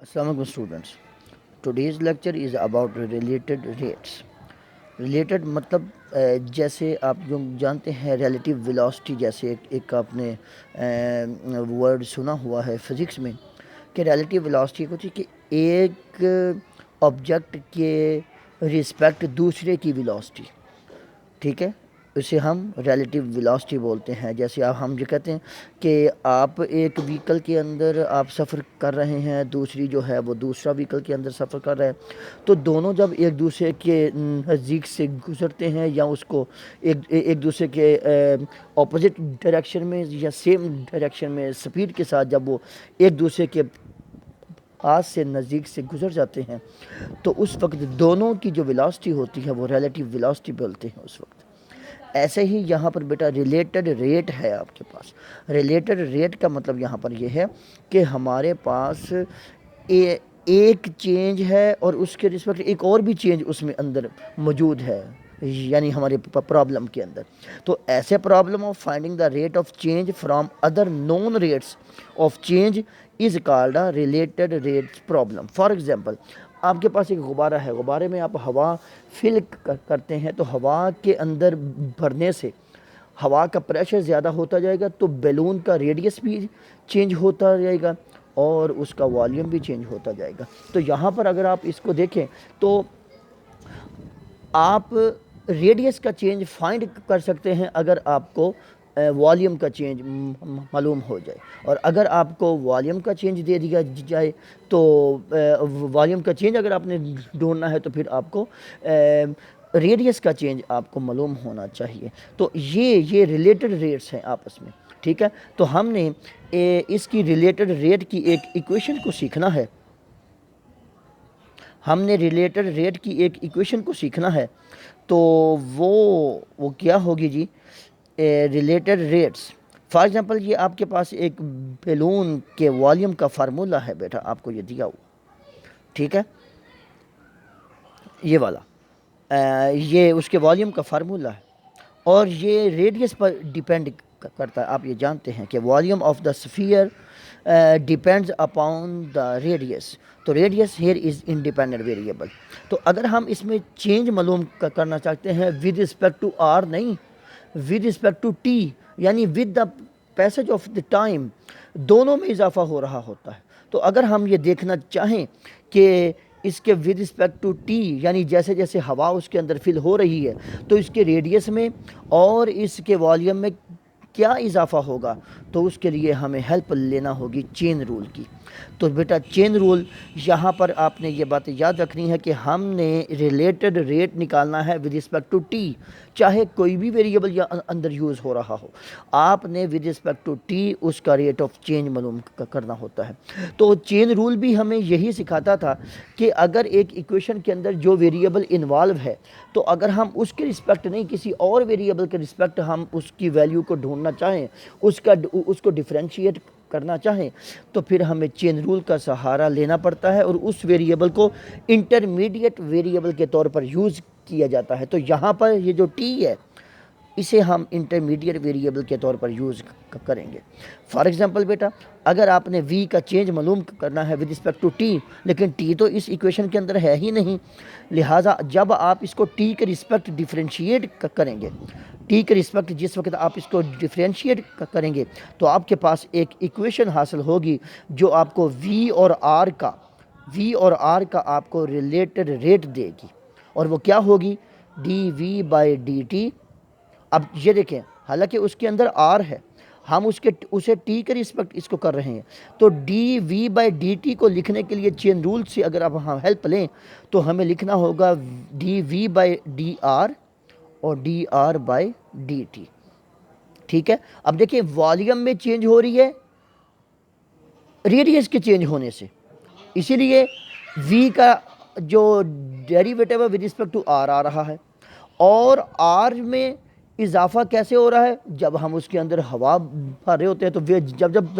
Assalamualaikum students. Today's lecture is about related rates. Related मतलब जैसे आप जो जानते हैं रिलेटिव वेलोसिटी, जैसे एक आपने वर्ड सुना हुआ है फिज़िक्स में कि रिलेटिव वेलोसिटी होती है कि एक ऑब्जेक्ट के रिस्पेक्ट दूसरे की वेलोसिटी, ठीक है, उसे हम रिलेटिव वेलोसिटी बोलते हैं। जैसे आप हम जो कहते हैं कि आप एक व्हीकल के अंदर आप सफ़र कर रहे हैं, दूसरी जो है वो दूसरा व्हीकल के अंदर सफ़र कर रहा है, तो दोनों जब एक दूसरे के नज़दीक से गुज़रते हैं या उसको एक एक दूसरे के ऑपोजिट डायरेक्शन में या सेम डायरेक्शन में स्पीड के साथ जब वो एक दूसरे के पास से नज़दीक से गुज़र जाते हैं, तो उस वक्त दोनों की जो वेलोसिटी होती है वो रिलेटिव वेलोसिटी बोलते हैं उस वक्त। ऐसे ही यहाँ पर बेटा रिलेटेड रेट है आपके पास। रिलेटेड रेट का मतलब यहाँ पर ये है कि हमारे पास एक चेंज है और उसके रिस्पेक्ट एक और भी चेंज उसमें अंदर मौजूद है, यानी हमारे प्रॉब्लम के अंदर। तो ऐसे problem of finding the rate of change from other known rates of change is called a related rates problem. For example, आपके पास एक गुब्बारा है, गुब्बारे में आप हवा फिल करते हैं, तो हवा के अंदर भरने से हवा का प्रेशर ज़्यादा होता जाएगा, तो बैलून का रेडियस भी चेंज होता जाएगा और उसका वॉल्यूम भी चेंज होता जाएगा। तो यहाँ पर अगर आप इसको देखें तो आप रेडियस का चेंज फाइंड कर सकते हैं अगर आपको वॉल्यूम का चेंज मालूम हो जाए, और अगर आपको वॉल्यूम का चेंज दे दिया जाए तो वॉल्यूम का चेंज अगर आपने ढूंढना है तो फिर आपको रेडियस का चेंज आपको मालूम होना चाहिए। तो ये रिलेटेड रेट्स हैं आपस में, ठीक है। तो हमने इसकी रिलेटेड रेट की एक इक्वेशन को सीखना है, हमने रिलेटेड रेट की एक इक्वेशन को सीखना है। तो वो क्या होगी जी, रिलेटेड रेट्स। फॉर एग्जांपल, ये आपके पास एक बैलून के वॉल्यूम का फार्मूला है बेटा, आपको ये दिया हुआ, ठीक है, ये वाला ये उसके वॉल्यूम का फार्मूला है और ये रेडियस पर डिपेंड करता है। आप ये जानते हैं कि volume of the sphere depends upon the radius. तो radius here is independent variable. तो अगर हम इसमें चेंज मालूम करना चाहते हैं विद रिस्पेक्ट टू आर, नहीं, विद रिस्पेक्ट टू टी, यानी with the passage of the time, दोनों में इजाफा हो रहा होता है। तो अगर हम ये देखना चाहें कि इसके विद रिस्पेक्ट टू टी, यानी जैसे जैसे हवा उसके अंदर फिल हो रही है, तो इसके रेडियस में और इसके वॉल्यूम में क्या इजाफा होगा, तो उसके लिए हमें हेल्प लेना होगी चेन रूल की। तो बेटा चेन रूल, यहाँ पर आपने ये बात याद रखनी है कि हमने रिलेटेड रेट निकालना है विद रिस्पेक्ट टू टी, चाहे कोई भी वेरिएबल या अंदर यूज़ हो रहा हो, आपने विद रिस्पेक्ट टू टी उसका रेट ऑफ चेंज मालूम करना होता है। तो चेन रूल भी हमें यही सिखाता था कि अगर एक इक्वेशन के अंदर जो वेरिएबल इन्वॉल्व है, तो अगर हम उसके रिस्पेक्ट नहीं किसी और वेरिएबल के रिस्पेक्ट हम उसकी वैल्यू को ढूंढना चाहें, उसको डिफ्रेंशिएट करना चाहें, तो फिर हमें चेन रूल का सहारा लेना पड़ता है और उस वेरिएबल को इंटरमीडिएट वेरिएबल के तौर पर यूज़ किया जाता है। तो यहाँ पर ये जो टी है, इसे हम इंटरमीडिएट वेरिएबल के तौर पर यूज़ करेंगे। फॉर एग्जांपल बेटा, अगर आपने v का चेंज मालूम करना है विद रिस्पेक्ट टू t, लेकिन t तो इस इक्वेशन के अंदर है ही नहीं, लिहाजा जब आप इसको t के रिस्पेक्ट डिफ्रेंशिएट करेंगे, t के रिस्पेक्ट जिस वक्त आप इसको डिफ्रेंशिएट करेंगे, तो आपके पास एक इक्वेशन हासिल होगी जो आपको v और r का आपको रिलेटेड रेट देगी, और वो क्या होगी, dv/dt। अब ये देखें, हालांकि उसके अंदर आर है, हम उसे टी के रिस्पेक्ट इसको कर रहे हैं, तो d we by D T को लिखने के लिए चेन रूल से अगर आप हम हेल्प लें तो हमें लिखना होगा D we by D R और D R by D T, ठीक है। अब देखिए, वॉल्यूम में चेंज हो रही है रेडियस के चेंज होने से, इसीलिए v का जो डेरिवेटिव है विद रिस्पेक्ट टू आर आ रहा है, और आर में इजाफा कैसे हो रहा है, जब हम उसके अंदर हवा भर रहे होते हैं, तो वे जब जब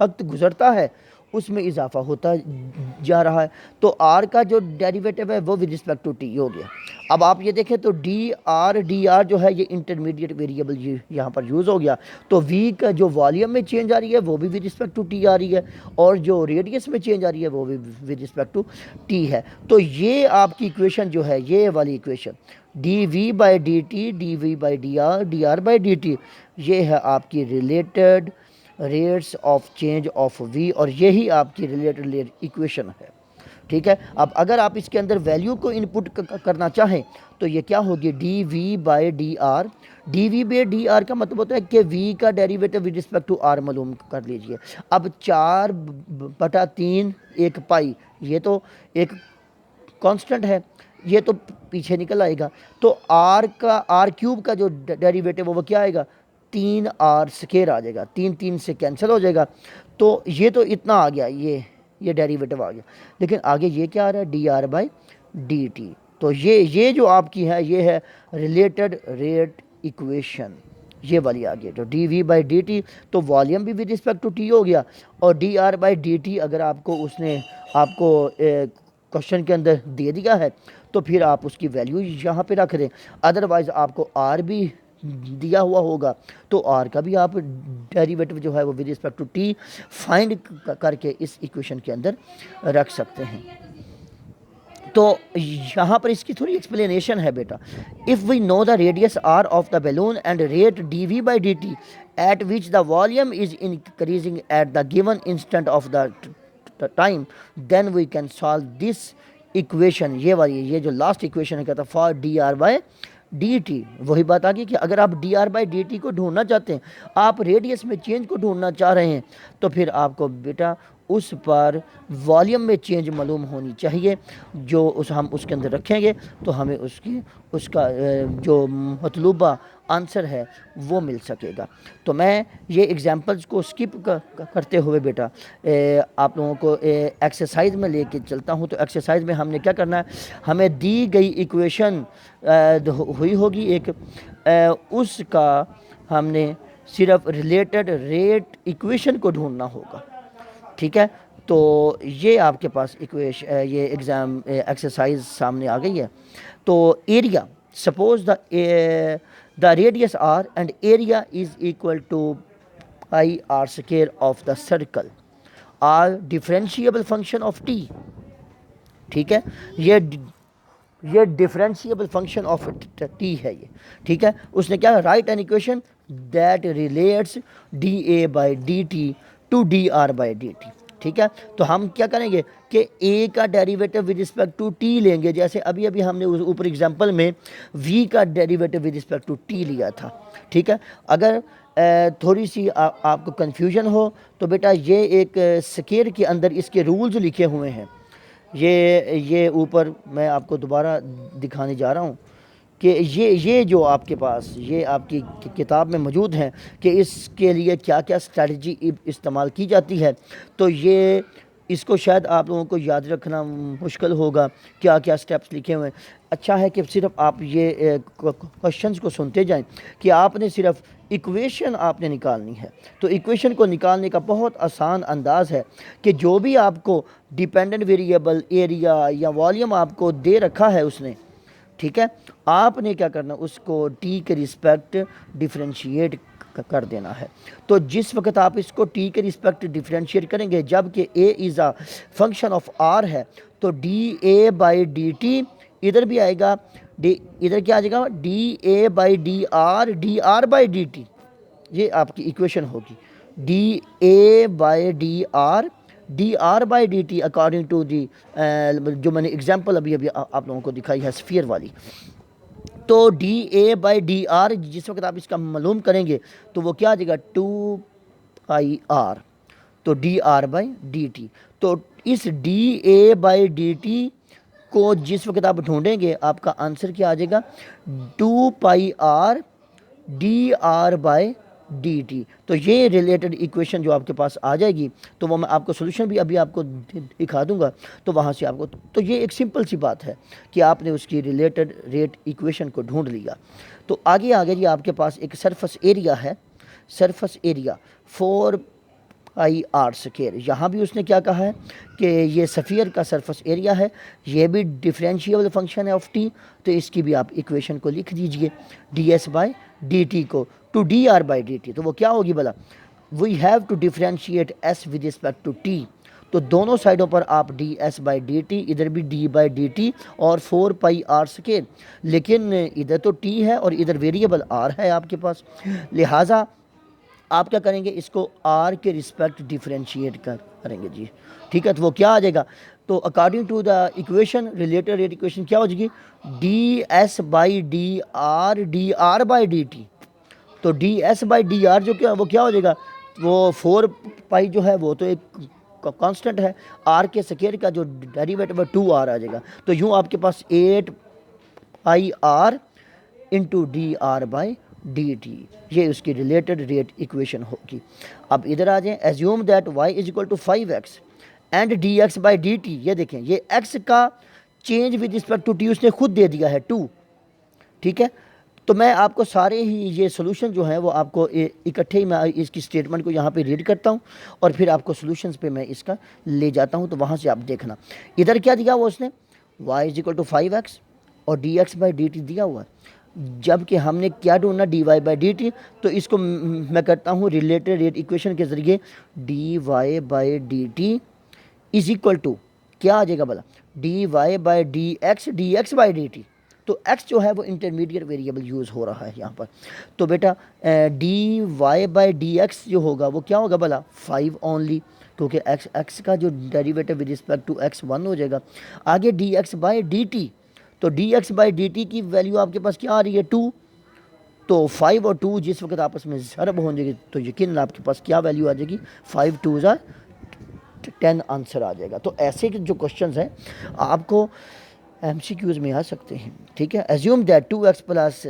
वक्त गुजरता है उसमें इजाफा होता जा रहा है। तो आर का जो डेरिवेटिव है वो विद रिस्पेक्ट टू टी हो गया। अब आप ये देखें तो डी आर जो है ये इंटरमीडिएट वेरिएबल यहाँ पर यूज़ हो गया। तो वी का जो वॉल्यूम में चेंज आ रही है वो भी विद रिस्पेक्ट टू टी आ रही है, और जो रेडियस में चेंज आ रही है वो भी विद रिस्पेक्ट टू टी है। तो ये आपकी इक्वेशन जो है, ये वाली equation d we by d we by D R by D T, ये है आपकी related rates of change of v, और यही आपकी रिलेटेड इक्वेशन है। ठीक है। अब अगर आप इसके अंदर वैल्यू को इनपुट करना चाहें तो ये क्या होगी, d we by D r. D we by D r का मतलब होता है कि वी का derivative with respect to r मालूम कर लीजिए। अब 4/3 एक पाई, ये तो एक कांस्टेंट है, ये तो पीछे निकल आएगा। तो आर क्यूब का जो डेरिवेटिव है वो क्या आएगा, 3r² आ जाएगा, 3 से कैंसिल हो जाएगा। तो ये तो इतना आ गया, ये डेरिवेटिव आ गया। लेकिन आगे ये क्या आ रहा है, D R by D T. तो ये जो आपकी है ये है रिलेटेड रेट इक्वेशन, ये वाली आ गई। तो d we by D T, तो वॉल्यूम भी विद रिस्पेक्ट टू टी हो गया, और D R by D t अगर आपको उसने आपको क्वेश्चन के अंदर दे दिया है तो फिर आप उसकी वैल्यू यहाँ पे रख दें। अदरवाइज़ आपको आर भी दिया हुआ होगा तो आर का भी आप डेरिवेटिव जो है वो with respect to t find करके इस इक्वेशन के अंदर रख सकते हैं। तो यहाँ पर इसकी थोड़ी एक्सप्लेनेशन है बेटा। If we know the radius r of the balloon and rate d we by D t at which the volume is increasing at the given instant of the time, then we can solve this equation. ये वाली, ये जो last equation है कहता for d are by D t, वही बात आ गई कि अगर आप d are by D T को ढूंढना चाहते हैं, आप रेडियस में चेंज को ढूंढना चाह रहे हैं, तो फिर आपको बेटा उस पर वॉल्यूम में चेंज मालूम होनी चाहिए। जो हम उसके अंदर रखेंगे तो हमें उसका जो मतलूबा आंसर है वो मिल सकेगा। तो मैं ये एग्जांपल्स को स्किप करते हुए बेटा आप लोगों को एक्सरसाइज में लेके चलता हूँ। तो एक्सरसाइज में हमने क्या करना है, हमें दी गई इक्वेशन हुई होगी एक, उसका हमने सिर्फ रिलेटेड रेट इक्वेशन को ढूंढना होगा। ठीक है। तो ये आपके पास ये एग्ज़ाम एक्सरसाइज सामने आ गई है। तो area, suppose the radius r and area is equal to pi r square of the circle r differentiable function of t. ठीक है, ये डिफरेंशिएबल फंक्शन ऑफ टी है ये। ठीक है, उसने क्या write an equation that relates d a by D t to D R by D T. ठीक है, तो हम क्या करेंगे कि ए का derivative with respect to t लेंगे, जैसे अभी हमने ऊपर एग्जांपल में वी का derivative with respect to t लिया था। ठीक है, अगर थोड़ी सी आपको कन्फ्यूजन हो तो बेटा ये एक स्क्वायर के अंदर इसके रूल्स लिखे हुए हैं। ये ऊपर मैं आपको दोबारा दिखाने जा रहा हूँ कि ये जो आपके पास ये आपकी किताब में मौजूद हैं कि इसके लिए क्या क्या स्ट्रेटजी इस्तेमाल की जाती है। तो ये इसको शायद आप लोगों को याद रखना मुश्किल होगा क्या क्या स्टेप्स लिखे हुए हैं। अच्छा है कि सिर्फ आप ये क्वेश्चंस को सुनते जाएं कि आपने सिर्फ इक्वेशन आपने निकालनी है। तो इक्वेशन को निकालने का बहुत आसान अंदाज़ है कि जो भी आपको डिपेंडेंट वेरिएबल एरिया या वॉल्यूम आपको दे रखा है उसने, ठीक है, आपने क्या करना, उसको टी के रिस्पेक्ट डिफरेंशिएट कर देना है। तो जिस वक्त आप इसको टी के रिस्पेक्ट डिफरेंशिएट करेंगे, जबकि a is a function of r है, तो d a by D T इधर भी आएगा, इधर क्या आ जाएगा, d a by D R by D T. ये आपकी इक्वेशन होगी, d a by D R by D t according to the जो मैंने एग्जांपल अभी आप लोगों को दिखाई है स्फीयर वाली। तो d a by D R जिस वक्त आप इसका मालूम करेंगे तो वो क्या आ जाएगा, 2 पाई आर, तो D R by D T. तो इस D a by D T को जिस वक्त आप ढूंढेंगे आपका आंसर क्या आ जाएगा, 2 pi R D are by D T. तो ये रिलेटेड इक्वेशन जो आपके पास आ जाएगी तो वो मैं आपको सोल्यूशन भी अभी आपको दिखा दूंगा, तो वहाँ से आपको, तो ये एक सिंपल सी बात है कि आपने उसकी रिलेटेड रेट इक्वेशन को ढूंढ लिया। तो आगे जी आपके पास एक सरफेस एरिया है, surface area 4 pi r square. यहाँ भी उसने क्या कहा है कि ये सफ़ियर का सरफेस एरिया है, ये भी डिफरेंशिएबल फंक्शन है ऑफ टी, तो इसकी भी आप इक्वेशन को लिख दीजिए D S by D T को to D R by D T. तो वो क्या होगी भला, we have to differentiate S with respect to T, तो दोनों साइडों पर आप D S by D T, इधर भी डी बाई डी टी और 4 पाई आर स्क्वायर, लेकिन इधर तो टी है और इधर वेरिएबल आर है आपके पास, लिहाजा आप क्या करेंगे, इसको आर के रिस्पेक्ट डिफरेंशिएट करेंगे जी। ठीक है, तो वो क्या आ जाएगा, तो according to the equation, related rate equation क्या हो जाएगी, D S by D R by D T. तो D S by D R जो क्या, वो क्या हो जाएगा, वो 4 पाई जो है वो तो एक कांस्टेंट है, आर के स्क्वायर का जो डेरिवेटिव है 2 आर आ जाएगा। तो यूँ आपके पास 8 pi R into D are by D T, ये उसकी रिलेटेड रेट इक्वेशन होगी। अब इधर आ जाएं, assume that y is equal to 5x and d x by D T. ये देखें, ये x का change with respect to t उसने खुद दे दिया है 2। ठीक है, तो मैं आपको सारे ही ये सोल्यूशन जो है वो आपको इकट्ठे ही मैं इसकी स्टेटमेंट को यहाँ पे रीड करता हूँ और फिर आपको सोल्यूशंस पे मैं इसका ले जाता हूँ, तो वहाँ से आप देखना। इधर क्या दिया हुआ उसने, y is equal to 5x और D x by D t दिया हुआ है, जबकि हमने क्या ढूंढना, d Y by D T. तो इसको मैं करता हूँ रिलेटेड रेट इक्वेशन के ज़रिए, d Y by D T is equal to क्या आ जाएगा भला, d Y by D x by D T. तो x जो है वो इंटरमीडिएट वेरिएबल यूज़ हो रहा है यहाँ पर। तो बेटा d Y by D x जो होगा वो क्या होगा भला, 5 ओनली, क्योंकि x का जो derivative with respect to x 1 हो जाएगा। आगे D x by D T, तो D x by D T की वैल्यू आपके पास क्या आ रही है, 2। तो 5 और 2 जिस वक्त आपस में ज़रब हो जाएगी तो यकीन आपके पास क्या वैल्यू आ जाएगी, 5 2 10 आंसर आ जाएगा। तो ऐसे के जो क्वेश्चंस हैं आपको MCQs में आ सकते हैं। ठीक है, assume that 2x plus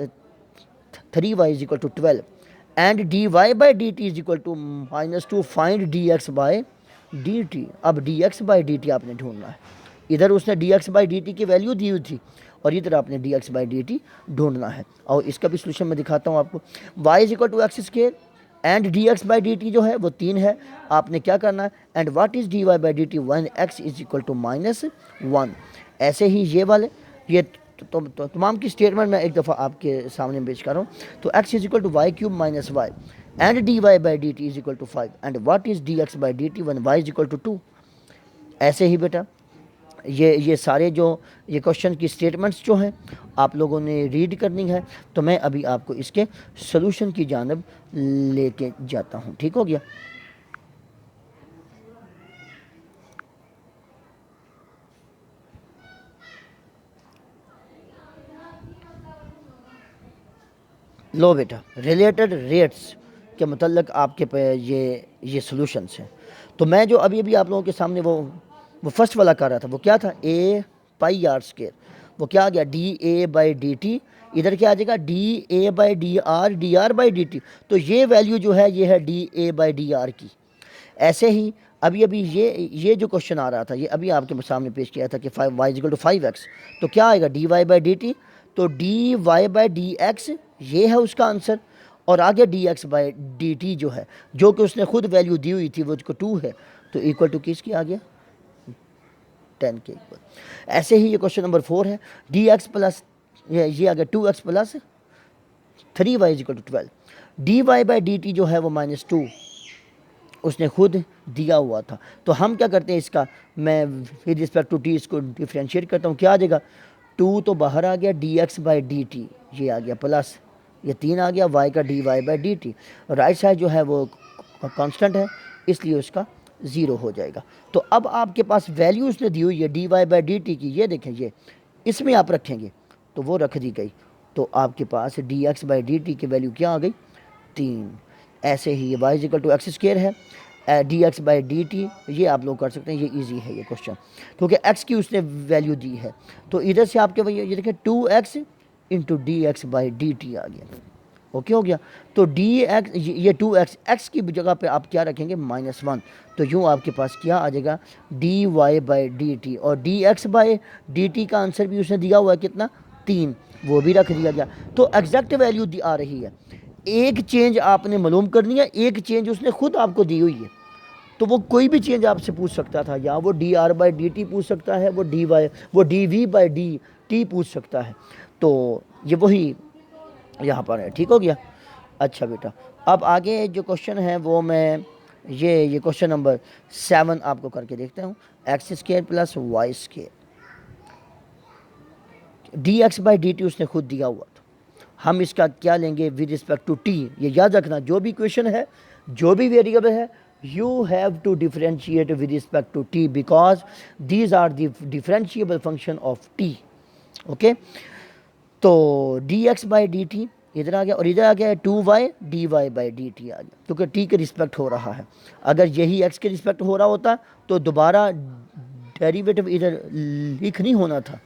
3y is equal to 12 and D Y by D T is equal to -2, find D x by D T. अब D x by D T आपने ढूंढना है, इधर उसने D x by D T की value दी हुई थी और इधर आपने D x by D T ढूंढना है। और इसका भी सोल्यूशन मैं दिखाता हूँ आपको, y is equal to x square and d x by D T जो है वो 3 है, आपने क्या करना है, and what is d Y by D t, 1x is equal to -1। ऐसे ही ये वाले ये तमाम की स्टेटमेंट मैं एक दफ़ा आपके सामने पेश कर रहा हूँ। तो x is equal to y cube minus y and D Y by D T is equal to 5 and what is d x by D t one y is equal to 2। ऐसे ही बेटा ये सारे जो ये क्वेश्चन की statements जो हैं आप लोगों ने रीड करनी है, तो मैं अभी आपको इसके सोल्यूशन की जानब लेके जाता हूँ। ठीक हो गया, लो बेटा, रिलेटेड रेट्स के मतलब आपके पे ये सोल्यूशंस हैं। तो मैं जो अभी अभी आप लोगों के सामने वो फर्स्ट वाला कर रहा था, वो क्या था, ए पाई आर स्क्वायर, वो क्या आ गया, D a by D T. इधर क्या आ जाएगा, d a by D R by D T. तो ये वैल्यू जो है ये है D a by D R की। ऐसे ही अभी अभी ये जो क्वेश्चन आ रहा था, ये अभी आपके सामने पेश किया था कि 5y इक्वल टू 5x, तो क्या आएगा, D Y by D T. तो D Y by D X ये है उसका आंसर, और आगे D x by D T जो है, जो कि उसने खुद वैल्यू दी हुई थी वो उसको 2 है, तो इक्वल टू किसकी आ गया, 10 के इक्वल। ऐसे ही ये क्वेश्चन नंबर 4 है, डी एक्स प्लस ये आ गया 2x plus 3y is equal to 12, d Y by D T जो है वो -2 उसने खुद दिया हुआ था। तो हम क्या करते हैं, इसका मैं विद रिस्पेक्ट टू टी इसको डिफ्रेंशिएट करता हूँ, क्या आ जाएगा, 2 तो बाहर आ गया, D x by D T ये आ गया प्लस ये 3 आ गया, y का d Y by D t, right side जो है वो कांस्टेंट है इसलिए उसका 0 हो जाएगा। तो अब आपके पास वैल्यू उसने दी हुई है d Y by D T की, ये देखें, ये इसमें आप रखेंगे तो वो रख दी गई, तो आपके पास D x by D T की वैल्यू क्या आ गई, 3। ऐसे ही ये Y equal to x square है, D x by D T, ये आप लोग कर सकते हैं, ये इजी है ये क्वेश्चन, क्योंकि एक्स की उसने वैल्यू दी है। तो इधर से आपके वही ये देखें 2x into D x by D T आ गया, ओके हो गया। तो डी एक्स ये 2x एक्स की जगह पे आप क्या रखेंगे, -1, तो यूँ आपके पास क्या आ जाएगा, D Y by D T, और D x by D T का आंसर भी उसने दिया हुआ है कितना, 3, वो भी रख दिया गया। तो एग्जैक्ट वैल्यू आ रही है, एक चेंज आपने मालूम करनी है, एक चेंज उसने खुद आपको दी हुई है, तो वो कोई भी चेंज आपसे पूछ सकता था, या वो d are by D t पूछ सकता है, वो d we by D t पूछ सकता है। तो ये वही यहाँ पर है, ठीक हो गया। अच्छा बेटा, अब आगे जो क्वेश्चन है वो मैं ये क्वेश्चन नंबर 7 आपको करके देखता हूँ। X square plus Y square, d x by D t उसने खुद दिया हुआ था, हम इसका क्या लेंगे विद रिस्पेक्ट टू टी। ये याद रखना, जो भी क्वेश्चन है, जो भी वेरिएबल है, you have to differentiate with respect to t because these are the differentiable function of t। Okay, तो dx बाई डी टी इधर आ गया, और इधर आ गया 2y dy by D T आ गया, क्योंकि t के रिस्पेक्ट हो रहा है। अगर यही x के रिस्पेक्ट हो रहा होता तो दोबारा डेरिवेटिव इधर लिख नहीं होना था,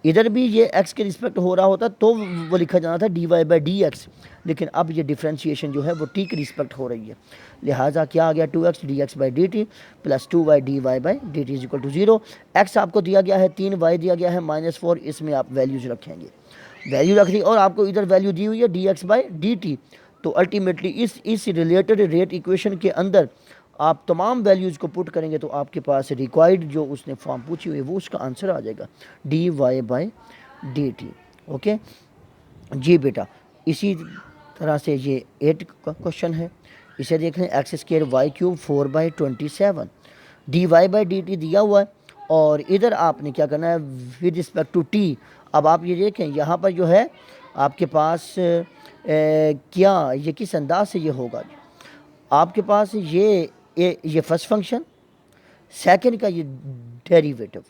इधर भी ये x के रिस्पेक्ट हो रहा होता तो वो लिखा जाना था dy बाई डी एक्स, लेकिन अब ये डिफ्रेंशिएशन जो है वो t के रिस्पेक्ट हो रही है, लिहाजा क्या आ गया 2x dx by D t plus 2y dy by D T is equal to 0। x आपको दिया गया है 3, y दिया गया है -4, इसमें आप वैल्यूज रखेंगे, वैल्यू रख दी, और आपको इधर वैल्यू दी हुई है dx बाई डी टी। तो अल्टीमेटली इस रिलेटेड रेट इक्वेशन के अंदर आप तमाम वैल्यूज़ को पुट करेंगे तो आपके पास रिक्वायर्ड जो उसने फॉर्म पूछी हुई है वो उसका आंसर आ जाएगा D Y by D T. Okay जी बेटा, इसी तरह से ये 8 का क्वेश्चन है, इसे देख लें। X square y cube 4/27, d Y by D t दिया हुआ है, और इधर आपने क्या करना है विद रिस्पेक्ट टू टी। अब आप ये देखें यहाँ पर जो है आपके पास क्या ये किस अंदाज से ये होगा, आपके पास ये फर्स्ट फंक्शन, सेकंड का ये डेरिवेटिव,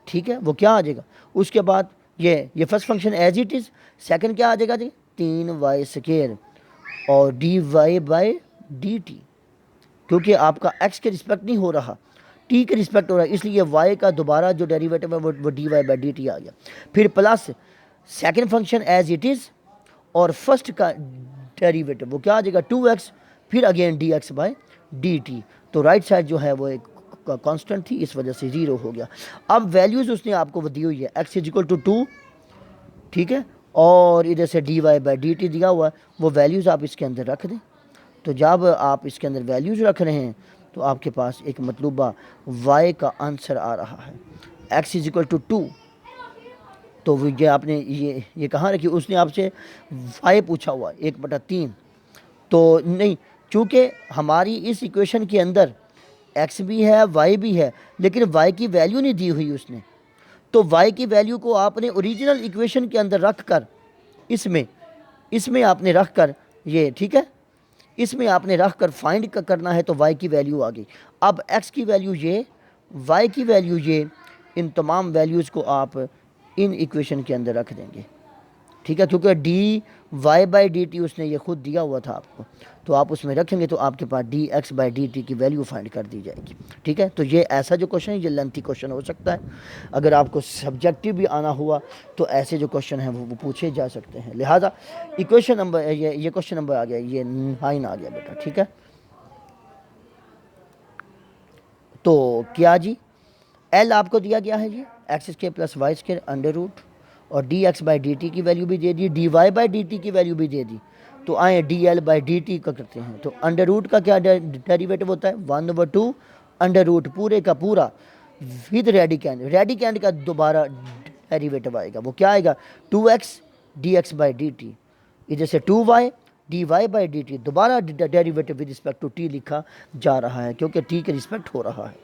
ठीक है, वो क्या आ जाएगा, उसके बाद ये first function as it is, second क्या आ जाएगा जी 3y स्केयर और d Y by D t, क्योंकि आपका x के रिस्पेक्ट नहीं हो रहा, t के रिस्पेक्ट हो रहा है, इसलिए y का दोबारा जो डेरिवेटिव है वो D Y by D T आ गया, फिर plus second function as it is, और फर्स्ट का डेरिवेटिव वो क्या आ जाएगा 2x, फिर again D x by D T. तो राइट साइड जो है वो एक कांस्टेंट थी, इस वजह से 0 हो गया। अब वैल्यूज़ उसने आपको दी हुई है x इज इक्वल टू 2, ठीक है, और इधर से d Y by D t दिया हुआ है, वो वैल्यूज़ आप इसके अंदर रख दें। तो जब आप इसके अंदर वैल्यूज़ रख रहे हैं तो आपके पास एक मतलूबा y का आंसर आ रहा है x इज इक्वल टू 2। तो ये आपने ये कहाँ रखी, उसने आपसे y पूछा हुआ 1/3, तो नहीं, चूँकि हमारी इस इक्वेशन के अंदर x भी है y भी है, लेकिन y की वैल्यू नहीं दी हुई उसने, तो y की वैल्यू को आपने ओरिजिनल इक्वेशन के अंदर रख कर इसमें आपने रख कर ये, ठीक है, इसमें आपने रख कर फाइंड करना है, तो y की वैल्यू आ गई। अब x की वैल्यू ये, y की वैल्यू ये, इन तमाम वैल्यूज़ को आप इन इक्वेशन के अंदर रख देंगे, ठीक है, क्योंकि d Y by D t उसने ये खुद दिया हुआ था आपको, तो आप उसमें रखेंगे तो आपके पास D x by D T की वैल्यू फाइंड कर दी जाएगी, ठीक है। तो ये ऐसा जो क्वेश्चन है ये लेंथी क्वेश्चन हो सकता है, अगर आपको सब्जेक्टिव भी आना हुआ तो ऐसे जो क्वेश्चन हैं वो पूछे जा सकते हैं। लिहाजा इक्वेशन नंबर ये क्वेश्चन नंबर आ गया, ये 9 आ गया बेटा, ठीक है। तो क्या जी, एल आपको दिया गया है जी X square plus Y square under root, और D x by D T की वैल्यू भी दे दी, D Y by D T की वैल्यू भी दे दी। तो आए D L by D T का करते हैं, तो अंडर रूट का क्या डेरिवेटिव होता है 1/2 अंडर रूट पूरे का पूरा विद रेडिकैंड का दोबारा डेरिवेटिव आएगा, वो क्या आएगा 2x D x by D T, इधर से 2y D Y by D T, दोबारा derivative with respect to T लिखा जा रहा है क्योंकि टी के रिस्पेक्ट हो रहा है।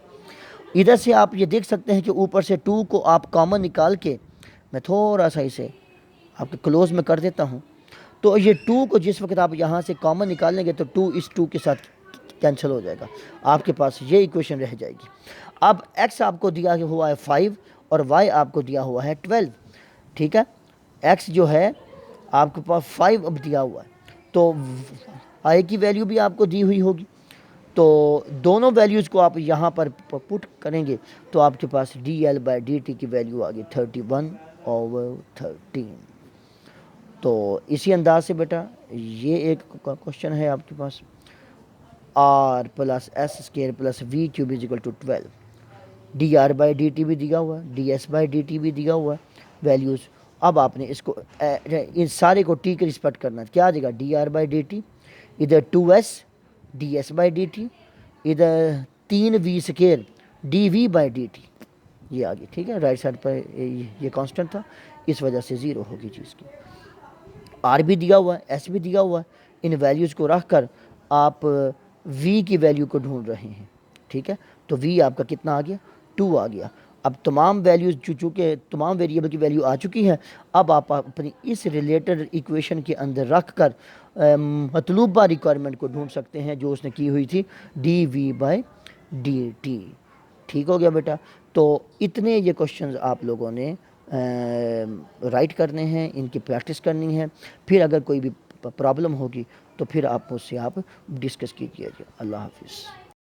इधर से आप ये देख सकते हैं कि ऊपर से 2 को आप कॉमन निकाल के, मैं थोड़ा सा इसे आपके क्लोज में कर देता हूँ, तो ये 2 को जिस वक्त आप यहाँ से कॉमन निकालेंगे तो 2 इस 2 के साथ कैंसिल हो जाएगा, आपके पास ये इक्वेशन रह जाएगी। अब x आपको दिया हुआ है 5 और y आपको दिया हुआ है 12, ठीक है, x जो है आपके पास 5 अब दिया हुआ है, तो y की वैल्यू भी आपको दी हुई होगी, तो दोनों वैल्यूज़ को आप यहाँ पर पुट करेंगे तो आपके पास D L by D T की वैल्यू आ गई 31/13। तो इसी अंदाज से बेटा ये एक क्वेश्चन है आपके पास, R plus S square plus V cube is equal to 12, D are by D T भी दिया हुआ है, D S by D T भी दिया हुआ है वैल्यूज़। अब आपने इसको इन सारे को टी के रिस्पेक्ट करना है, क्या आ जाएगा D R by D T, इधर 2s D S by D T, इधर 3v² dv/dt ये आ गई, ठीक है। राइट साइड पर ये कांस्टेंट था, इस वजह से ज़ीरो होगी चीज़ की। आर भी दिया हुआ है, एस भी दिया हुआ है। इन वैल्यूज़ को रख कर आप वी की वैल्यू को ढूंढ रहे हैं, ठीक है। तो वी आपका कितना आ गया, 2 आ गया। अब तमाम वैल्यूज़ चूँकि तमाम वेरिएबल की वैल्यू आ चुकी है, अब आप अपनी इस रिलेटेड इक्वेशन के अंदर रख कर मतलूबा रिक्वायरमेंट को ढूंढ सकते हैं जो उसने की हुई थी dv/dt। ठीक हो गया बेटा। तो इतने ये क्वेश्चंस आप लोगों ने राइट करने हैं, इनकी प्रैक्टिस करनी है। फिर अगर कोई भी प्रॉब्लम होगी तो फिर आप मुझसे आप डिस्कस कीजिएगा। अल्लाह हाफिज़।